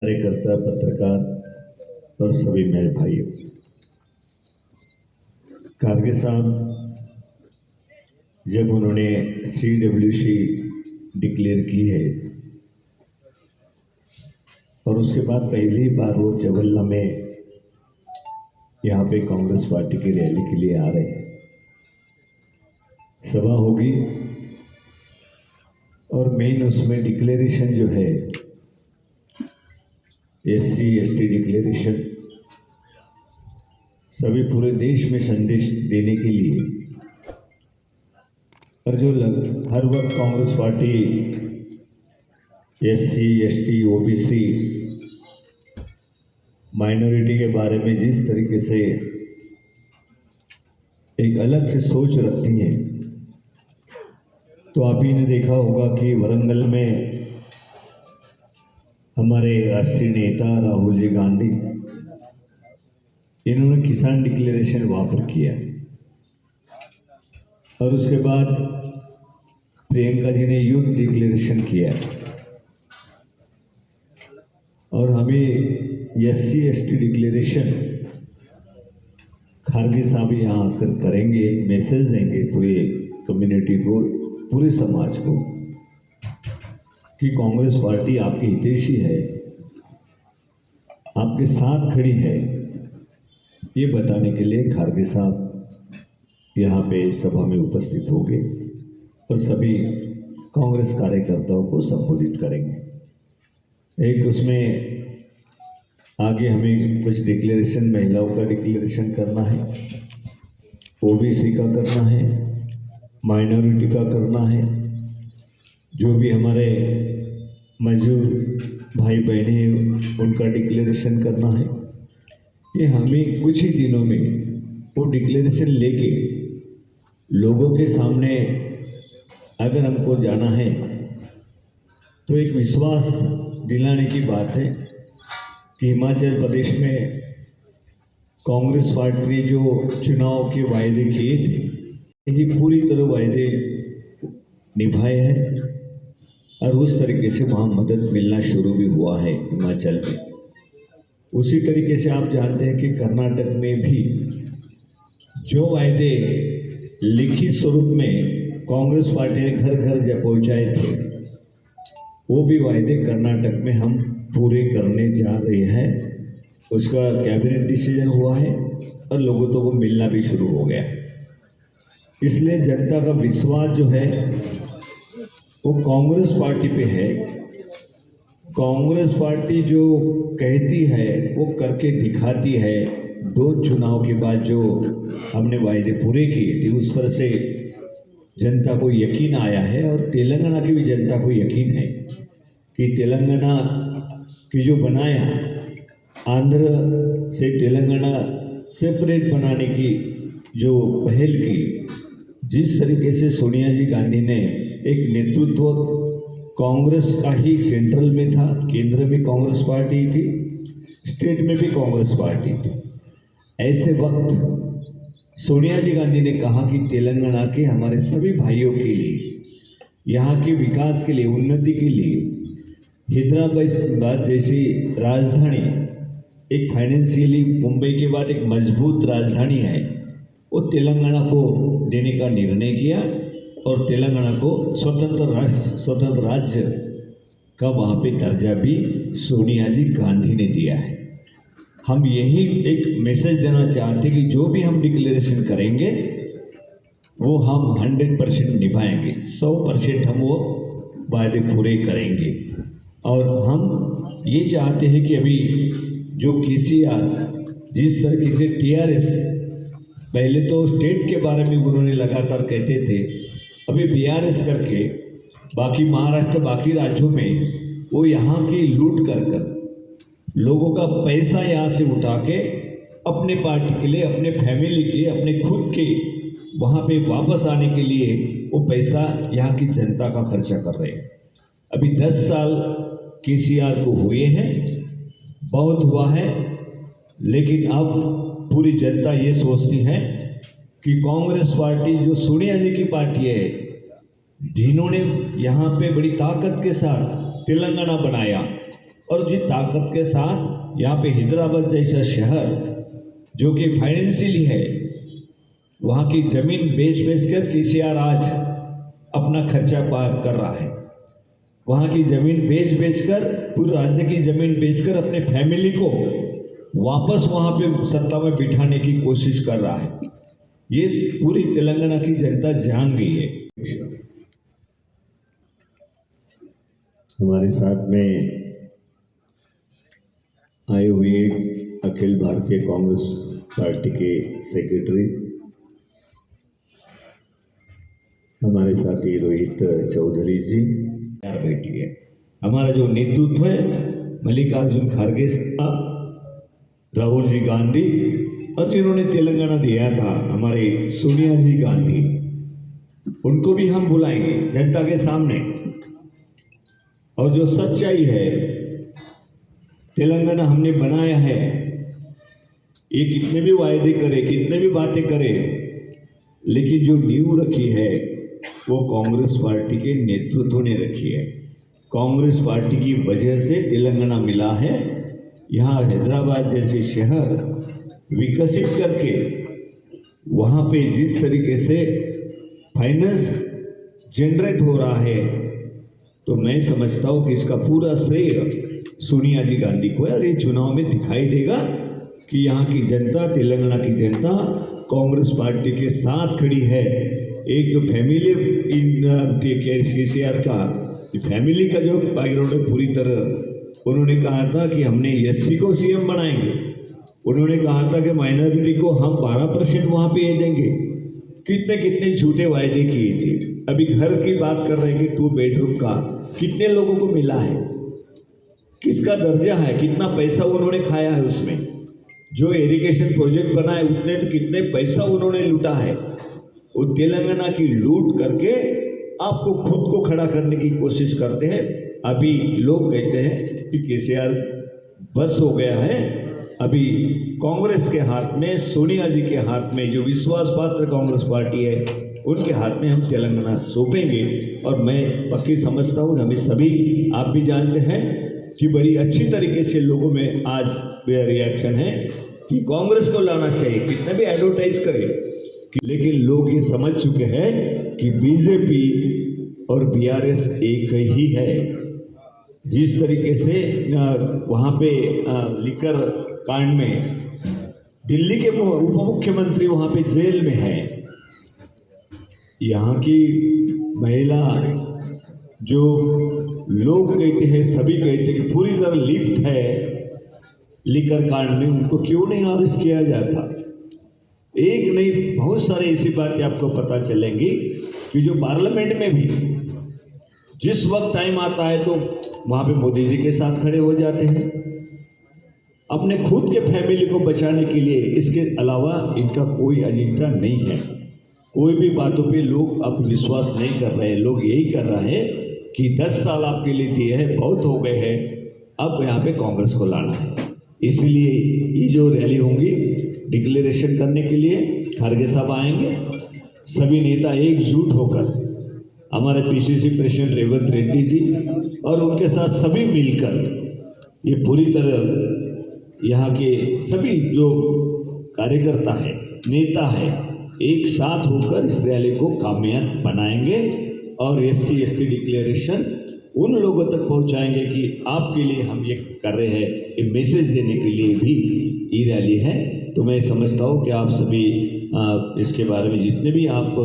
कार्यकर्ता, पत्रकार और सभी मेरे भाइयों, खारगे साहब जब उन्होंने CWC डिक्लेयर की है और उसके बाद पहली बार वो चवल्ला में यहाँ पे कांग्रेस पार्टी की रैली के लिए आ रहे हैं, सभा होगी और मेन उसमें डिक्लेरेशन जो है SC/ST डिक्लेरेशन सभी पूरे देश में संदेश देने के लिए, और जो हर वक्त Congress party SC/ST OBC minority के बारे में जिस तरीके से एक अलग से सोच रखती है, तो आप ही ने देखा होगा कि वरंगल में हमारे राष्ट्रीय नेता राहुल जी गांधी इन्होंने किसान डिक्लेरेशन वहां पर किया और उसके बाद प्रियंका जी ने यूथ डिक्लेरेशन किया और हमें SC/ST डिक्लेरेशन खारगे साहब यहाँ आकर करेंगे, एक मैसेज देंगे पूरे कम्युनिटी को, पूरे समाज को कि कांग्रेस पार्टी आपकी हितैषी है, आपके साथ खड़ी है। ये बताने के लिए खारगे साहब यहाँ पे सभा में उपस्थित होंगे और सभी कांग्रेस कार्यकर्ताओं को संबोधित करेंगे। एक उसमें आगे हमें कुछ डिक्लेरेशन महिलाओं का डिक्लेरेशन करना है, OBC का करना है, माइनॉरिटी का करना है, जो भी हमारे मजदूर भाई बहने हैं उनका डिक्लेरेशन करना है। ये हमें कुछ ही दिनों में वो डिक्लेरेशन लेके लोगों के सामने अगर हमको जाना है तो एक विश्वास दिलाने की बात है कि हिमाचल प्रदेश में कांग्रेस पार्टी ने जो चुनाव के वायदे किए थे ये पूरी तरह वायदे निभाए हैं और उस तरीके से वहाँ मदद मिलना शुरू भी हुआ है हिमाचल में। उसी तरीके से आप जानते हैं कि कर्नाटक में भी जो वायदे लिखित स्वरूप में कांग्रेस पार्टी ने घर घर जब पहुँचाए थे वो भी वायदे कर्नाटक में हम पूरे करने जा रहे हैं। उसका कैबिनेट डिसीजन हुआ है और लोगों तो वो मिलना भी शुरू हो गया है। इसलिए जनता का विश्वास जो है वो कांग्रेस पार्टी पे है। कांग्रेस पार्टी जो कहती है वो करके दिखाती है। 2 चुनाव के बाद जो हमने वायदे पूरे किए थे उस पर से जनता को यकीन आया है और तेलंगाना की भी जनता को यकीन है कि तेलंगाना की जो बनाया आंध्र से तेलंगाना सेपरेट बनाने की जो पहल की, जिस तरीके से सोनिया जी गांधी ने एक नेतृत्व कांग्रेस का ही सेंट्रल में था, केंद्र में कांग्रेस पार्टी थी, स्टेट में भी कांग्रेस पार्टी थी। ऐसे वक्त सोनिया जी गांधी ने कहा कि तेलंगाना के हमारे सभी भाइयों के लिए, यहाँ के विकास के लिए, उन्नति के लिए हैदराबाद जैसी राजधानी, एक फाइनेंशियली मुंबई के बाद एक मजबूत राजधानी है, वो तेलंगाना को देने का निर्णय किया और तेलंगाना को स्वतंत्र राज्य का वहाँ पे दर्जा भी सोनिया जी गांधी ने दिया है। हम यही एक मैसेज देना चाहते कि जो भी हम डिक्लेरेशन करेंगे वो हम 100% निभाएंगे, 100% हम वो वायदे पूरे करेंगे। और हम ये चाहते हैं कि अभी जो KCR जिस तरीके से TRS पहले तो स्टेट के बारे में उन्होंने लगातार कहते थे, अभी BRS करके बाकी महाराष्ट्र बाकी राज्यों में वो यहाँ की लूट कर लोगों का पैसा यहाँ से उठा के अपने पार्टी के लिए, अपने फैमिली के, अपने खुद के वहाँ पे वापस आने के लिए वो पैसा यहाँ की जनता का खर्चा कर रहे हैं। अभी 10 साल KCR को हुए हैं, बहुत हुआ है, लेकिन अब पूरी जनता ये सोचती है कि कांग्रेस पार्टी जो सोनिया जी की पार्टी है, जिन्होंने यहाँ पे बड़ी ताकत के साथ तेलंगाना बनाया, और जिस ताकत के साथ यहाँ पे हैदराबाद जैसा शहर जो कि फाइनेंशियली है, वहाँ की जमीन बेच कर केसीआर आज अपना खर्चा पार कर रहा है। वहाँ की जमीन बेच कर, पूरे राज्य की जमीन बेचकर अपने फैमिली को वापस वहाँ पे सत्ता में बिठाने की कोशिश कर रहा है। ये पूरी तेलंगाना की जनता जान गई है। हमारे साथ में आए हुए अखिल भारतीय कांग्रेस पार्टी के सेक्रेटरी हमारे साथी रोहित चौधरी जी बैठी है। हमारा जो नेतृत्व है मल्लिकार्जुन खड़गे साहब, राहुल जी गांधी और जिन्होंने तेलंगाना दिया था हमारे सोनिया जी गांधी, उनको भी हम बुलाएंगे जनता के सामने। और जो सच्चाई है, तेलंगाना हमने बनाया है, ये कितने भी वायदे करे, कितने भी बातें करे, लेकिन जो नींव रखी है वो कांग्रेस पार्टी के नेतृत्व ने रखी है। कांग्रेस पार्टी की वजह से तेलंगाना मिला है। यहाँ हैदराबाद जैसे शहर विकसित करके वहाँ पे जिस तरीके से फाइनेंस जनरेट हो रहा है, तो मैं समझता हूँ कि इसका पूरा श्रेय सोनिया जी गांधी को है। और ये चुनाव में दिखाई देगा कि यहाँ की जनता, तेलंगाना की जनता कांग्रेस पार्टी के साथ खड़ी है। एक फैमिली केसीआर का फैमिली का जो बैकग्राउंड है पूरी तरह, उन्होंने कहा था कि हमने एससी को सीएम बनाएंगे, उन्होंने कहा था कि माइनॉरिटी को हम 12% वहाँ पे देंगे। कितने कितने झूठे वायदे किए थे। अभी घर की बात कर रहे हैं कि 2 बेडरूम का कितने लोगों को मिला है, किसका दर्जा है, कितना पैसा उन्होंने खाया है उसमें। जो इरिगेशन प्रोजेक्ट बना है उतने तो कितने पैसा उन्होंने लूटा है। वो तेलंगाना की लूट करके आपको खुद को खड़ा करने की कोशिश करते हैं। अभी लोग कहते हैं कि केसीआर बस हो गया है, अभी कांग्रेस के हाथ में, सोनिया जी के हाथ में, जो विश्वास पात्र कांग्रेस पार्टी है उनके हाथ में हम तेलंगाना सौंपेंगे। और मैं पक्की समझता हूँ, हमें सभी, आप भी जानते हैं कि बड़ी अच्छी तरीके से लोगों में आज रिएक्शन है कि कांग्रेस को लाना चाहिए, कितने भी एडवर्टाइज करें, लेकिन लोग ये समझ चुके हैं कि बीजेपी और बीआरएस एक ही है। जिस तरीके से वहाँ पे लिकर कांड में दिल्ली के उप मुख्यमंत्री वहाँ पे जेल में है, यहाँ की महिला जो लोग कहते हैं, सभी कहते हैं कि पूरी तरह लिप्त है लिकर कांड में, उनको क्यों नहीं अरेस्ट किया जाता। एक नहीं, बहुत सारे ऐसी बातें आपको पता चलेंगी कि जो पार्लियामेंट में भी जिस वक्त टाइम आता है तो वहाँ पे मोदी जी के साथ खड़े हो जाते हैं अपने खुद के फैमिली को बचाने के लिए। इसके अलावा इनका कोई एजेंडा नहीं है। कोई भी बातों पे लोग अब विश्वास नहीं कर रहे हैं। लोग यही कर रहे हैं कि 10 साल आपके लिए दिए हैं, बहुत हो गए हैं, अब यहाँ पे कांग्रेस को लाना है। इसलिए ये जो रैली होंगी डिक्लेरेशन करने के लिए खड़गे साहब आएंगे, सभी नेता एकजुट होकर, हमारे पीसीसी प्रेसिडेंट रेवंत रेड्डी जी और उनके साथ सभी मिलकर, ये पूरी तरह यहाँ के सभी जो कार्यकर्ता है, नेता है, एक साथ होकर इस रैली को कामयाब बनाएंगे और SC ST डिक्लेरेशन उन लोगों तक पहुंचाएंगे कि आपके लिए हम ये कर रहे हैं। ये मैसेज देने के लिए भी ये रैली है। तो मैं समझता हूँ कि आप सभी इसके बारे में जितने भी आप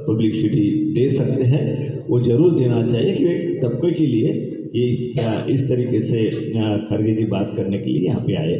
पब्लिसिटी दे सकते हैं वो जरूर देना चाहिए कि तबके के लिए ये इस तरीके से खड़गे जी बात करने के लिए यहाँ पे आए।